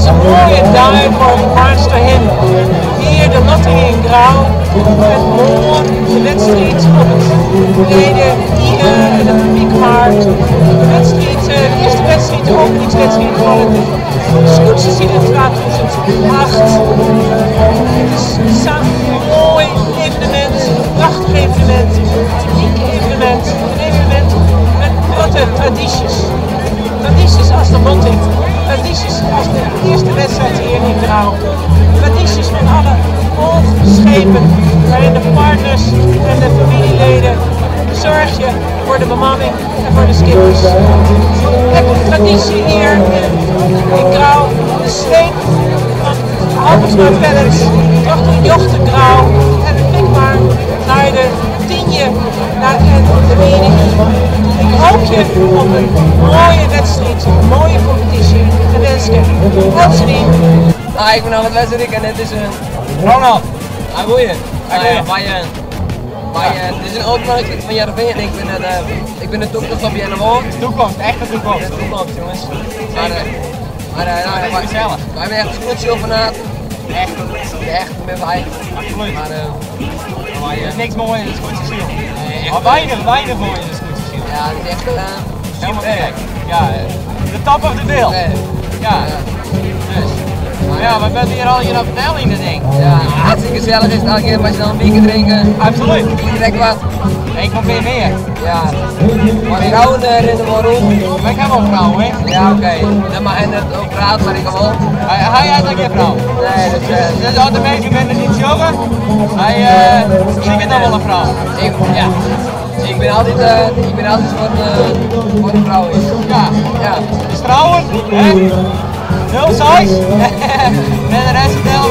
is een mooie dag voor March dahin. Hier de loting in Grauw. Met morgen de wedstrijd op het tweede hier in de publiekmarkt. De wedstrijd, de eerste wedstrijd, de openingswedstrijd van het Scootsersien in 2008. Het is een mooi evenement, een prachtig evenement, een uniek evenement, een evenement met grote tradities. Tradities als de loting, tradities als de eerste wedstrijd hier in Grauw. Tradities van alle hoogschepen waarin de partners en de familieleden zorgen voor de bemanning en voor de skippers. Kijk, de traditie hier in Grauw, de sleep van Haltersma Pellets, toch de Jochte Grauw en de Pikmar naar de Tienje naar de Wiening. Ik hoop je op een mooie wedstrijd, een mooie competitie en wens je veel zin. Ik ben Ahmed Lesserik en het is een Ronald. goeie. Dit is een openmarkt van Jarveen en ik ben de toekomst op JNMO. Toekomst, echte toekomst. De toekomst jongens. Maar gezellig. wij hebben echt een scootsie fanaat. Echt met wij. Absoluut. Maar Er is niks mooier dan de Scootsersien. Maar weinig mooier dan de Scootsersien. ja, het is echt Helemaal super. gek. Ja, de top of the bill. Ja. Dus. Maar ja, we zijn hier al hier op vertelling, denk ik. Ja, hartstikke gezellig is het elke keer als je dan een biertje drinken. Absoluut. Je drinkt wat. Ik kom weer meer. Ja. Maar vrouwen rennen maar rond. Maar ik heb ook vrouwen, hè. Ja, oké. Dan mag hij net ook praten, maar ik kan wel. Hij eigenlijk je vrouw. Nee, Dus als de meeste mensen niet joggen, hij ziet dan wel een vrouw. ja. Ik ben altijd voor de vrouw. Ja. Dus trouwen, hè. 0 size. En de rest wel.